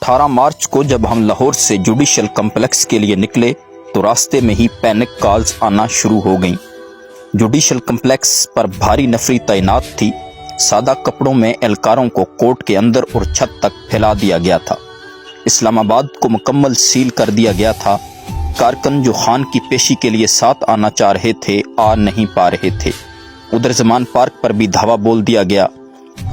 18 مارچ کو جب ہم لاہور سے جوڈیشل کمپلیکس کے لیے نکلے تو راستے میں ہی پینک کالز آنا شروع ہو گئیں۔ جوڈیشل کمپلیکس پر بھاری نفری تعینات تھی۔ سادہ کپڑوں میں اہلکاروں کو کورٹ کے اندر اور چھت تک پھیلا دیا گیا تھا۔ اسلام آباد کو مکمل سیل کر دیا گیا تھا۔ کارکن جو خان کی پیشی کے لیے ساتھ آنا چاہ رہے تھے آ نہیں پا رہے تھے۔ ادھر زمان پارک پر بھی دھاوا بول دیا گیا۔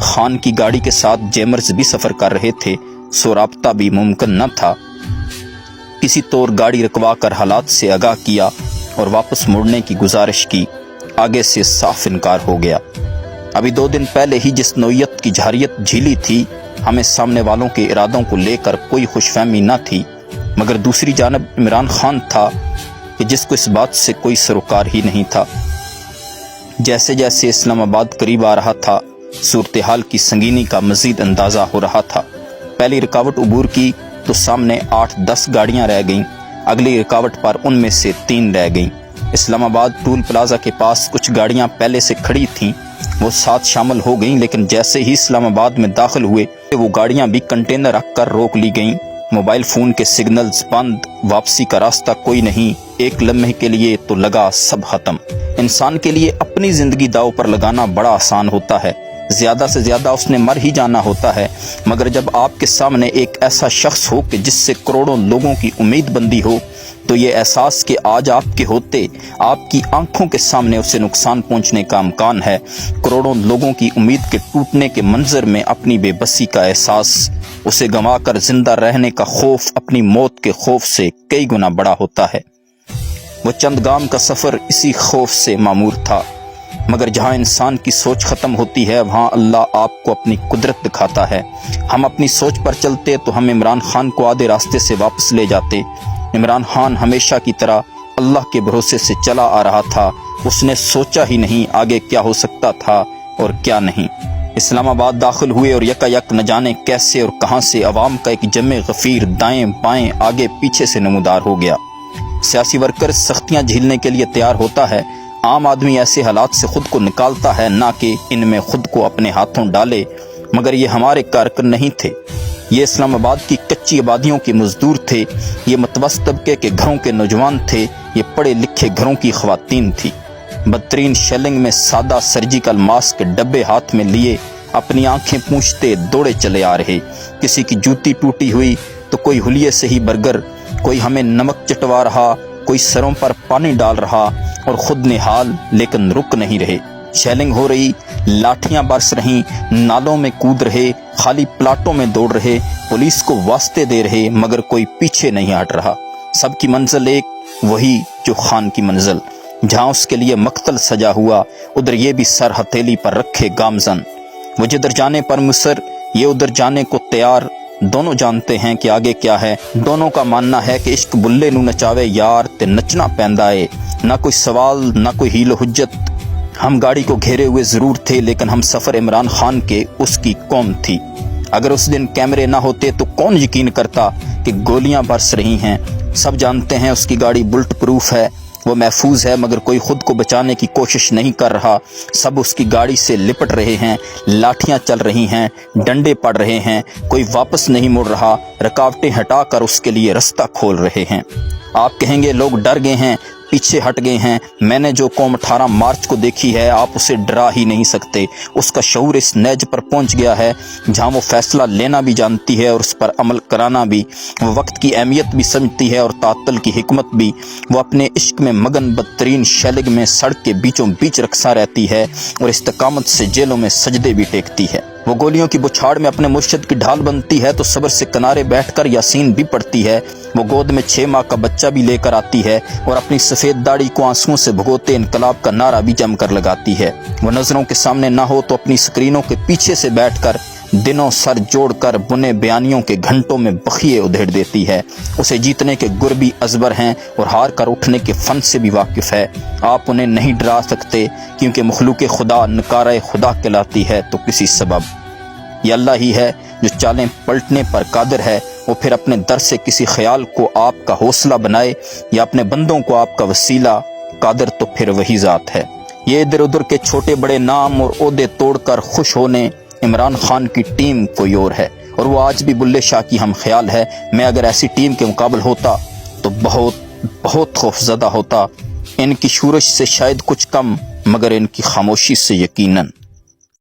خان کی گاڑی کے ساتھ جیمرز بھی سفر کر رہے تھے، سو رابطہ بھی ممکن نہ تھا۔ کسی طور گاڑی رکوا کر حالات سے آگاہ کیا اور واپس مڑنے کی گزارش کی، آگے سے صاف انکار ہو گیا۔ ابھی 2 دن پہلے ہی جس نوعیت کی جھاریت جھیلی تھی، ہمیں سامنے والوں کے ارادوں کو لے کر کوئی خوش فہمی نہ تھی، مگر دوسری جانب عمران خان تھا کہ جس کو اس بات سے کوئی سروکار ہی نہیں تھا۔ جیسے جیسے اسلام آباد قریب آ رہا تھا، صورتحال کی سنگینی کا مزید اندازہ ہو رہا تھا۔ پہلی رکاوٹ عبور کی تو سامنے 8-10 گاڑیاں رہ گئیں، اگلی رکاوٹ پر ان میں سے 3 رہ گئیں۔ اسلام آباد ٹول پلازا کے پاس کچھ گاڑیاں پہلے سے کھڑی تھیں، وہ ساتھ شامل ہو گئیں، لیکن جیسے ہی اسلام آباد میں داخل ہوئے وہ گاڑیاں بھی کنٹینر رکھ کر روک لی گئیں۔ موبائل فون کے سگنلز بند، واپسی کا راستہ کوئی نہیں، ایک لمحے کے لیے تو لگا سب ختم۔ انسان کے لیے اپنی زندگی داؤ پر لگانا بڑا آسان ہوتا ہے، زیادہ سے زیادہ اس نے مر ہی جانا ہوتا ہے، مگر جب آپ کے سامنے ایک ایسا شخص ہو کہ جس سے کروڑوں لوگوں کی امید بندی ہو، تو یہ احساس کہ آج آپ کے ہوتے آپ کی آنکھوں کے سامنے اسے نقصان پہنچنے کا امکان ہے، کروڑوں لوگوں کی امید کے ٹوٹنے کے منظر میں اپنی بے بسی کا احساس، اسے گنوا کر زندہ رہنے کا خوف اپنی موت کے خوف سے کئی گنا بڑا ہوتا ہے۔ وہ چند گام کا سفر اسی خوف سے معمور تھا، مگر جہاں انسان کی سوچ ختم ہوتی ہے وہاں اللہ آپ کو اپنی قدرت دکھاتا ہے۔ ہم اپنی سوچ پر چلتے تو ہم عمران خان کو آدھے راستے سے واپس لے جاتے۔ عمران خان ہمیشہ کی طرح اللہ کے بھروسے سے چلا آ رہا تھا، اس نے سوچا ہی نہیں آگے کیا ہو سکتا تھا اور کیا نہیں۔ اسلام آباد داخل ہوئے اور یکا یک نہ جانے کیسے اور کہاں سے عوام کا ایک جمع غفیر دائیں بائیں آگے پیچھے سے نمودار ہو گیا۔ سیاسی ورکر سختیاں جھیلنے کے لیے تیار ہوتا ہے، عام آدمی ایسے حالات سے خود کو نکالتا ہے، نہ کہ ان میں خود کو اپنے ہاتھوں ڈالے، مگر یہ ہمارے کارکن نہیں تھے۔ یہ اسلام آباد کی کچی آبادیوں کے مزدور تھے، یہ متوسط طبقے کے گھروں کے نوجوان تھے، یہ پڑھے لکھے گھروں کی خواتین تھی۔ بدترین شیلنگ میں سادہ سرجیکل ماسک کے ڈبے ہاتھ میں لیے اپنی آنکھیں پوچھتے دوڑے چلے آ رہے۔ کسی کی جوتی ٹوٹی ہوئی تو کوئی حلیے سے ہی برگر، کوئی ہمیں نمک چٹوا رہا، کوئی سروں پر پانی ڈال رہا، اور خود نہال لیکن رک نہیں رہے۔ شیلنگ ہو رہی، لاٹھیاں برس رہیں، نالوں میں کود رہے، خالی پلاٹوں میں دوڑ رہے، پولیس کو واسطے دے رہے، مگر کوئی پیچھے نہیں ہٹ رہا۔ سب کی منزل ایک، وہی جو خان کی منزل۔ جہاں اس کے لیے مقتل سجا ہوا، ادھر یہ بھی سر ہتھیلی پر رکھے گامزن۔ وہ جدھر جانے پر مصر، یہ ادھر جانے کو تیار۔ دونوں جانتے ہیں کہ آگے کیا ہے، دونوں کا ماننا ہے کہ عشق بلے نو نچاوے یار تے نچنا پیندا ہے، نہ کوئی سوال نہ کوئی حیل و حجت۔ ہم گاڑی کو گھیرے ہوئے ضرور تھے، لیکن ہم سفر عمران خان کے اس کی قوم تھی۔ اگر اس دن کیمرے نہ ہوتے تو کون یقین کرتا کہ گولیاں برس رہی ہیں۔ سب جانتے ہیں اس کی گاڑی بلٹ پروف ہے، وہ محفوظ ہے، مگر کوئی خود کو بچانے کی کوشش نہیں کر رہا۔ سب اس کی گاڑی سے لپٹ رہے ہیں، لاٹھیاں چل رہی ہیں، ڈنڈے پڑ رہے ہیں، کوئی واپس نہیں مڑ رہا، رکاوٹیں ہٹا کر اس کے لیے رستہ کھول رہے ہیں۔ آپ کہیں گے لوگ ڈر گئے ہیں، پیچھے ہٹ گئے ہیں۔ میں نے جو قوم 18 مارچ کو دیکھی ہے، آپ اسے ڈرا ہی نہیں سکتے۔ اس کا شعور اس نیج پر پہنچ گیا ہے جہاں وہ فیصلہ لینا بھی جانتی ہے اور اس پر عمل کرانا بھی، وہ وقت کی اہمیت بھی سمجھتی ہے اور تعطل کی حکمت بھی۔ وہ اپنے عشق میں مگن بدترین شیلنگ میں سڑک کے بیچوں بیچ رقصاں رہتی ہے اور استقامت سے جیلوں میں سجدے بھی ٹیکتی ہے۔ وہ گولیوں کی بچھاڑ میں اپنے مرشد کی ڈھال بنتی ہے تو صبر سے کنارے بیٹھ کر یاسین بھی پڑھتی ہے۔ وہ گود میں 6 ماہ کا بچہ بھی لے کر آتی ہے اور اپنی سفید داڑھی کو آنسوؤں سے بھگوتے انقلاب کا نعرہ بھی جم کر لگاتی ہے۔ وہ نظروں کے سامنے نہ ہو تو اپنی سکرینوں کے پیچھے سے بیٹھ کر دنوں سر جوڑ کر بنے بیانیوں کے گھنٹوں میں بخیے ادھیڑ دیتی ہے۔ اسے جیتنے کے گر بھی ازبر ہیں اور ہار کر اٹھنے کے فن سے بھی واقف ہے۔ آپ انہیں نہیں ڈرا سکتے کیونکہ مخلوق خدا نکارہ خدا کہلاتی ہے تو کسی سبب۔ یہ اللہ ہی ہے جو چالیں پلٹنے پر قادر ہے۔ وہ پھر اپنے در سے کسی خیال کو آپ کا حوصلہ بنائے یا اپنے بندوں کو آپ کا وسیلہ، قادر تو پھر وہی ذات ہے۔ یہ ادھر ادھر کے چھوٹے بڑے نام اور عہدے توڑ کر خوش ہونے عمران خان کی ٹیم کوئی اور ہے، اور وہ آج بھی بلے شاہ کی ہم خیال ہے. میں اگر ایسی ٹیم کے مقابل ہوتا تو بہت خوفزدہ ہوتا. ان کی شورش سے شاید کچھ کم، مگر ان کی خاموشی سے یقیناً.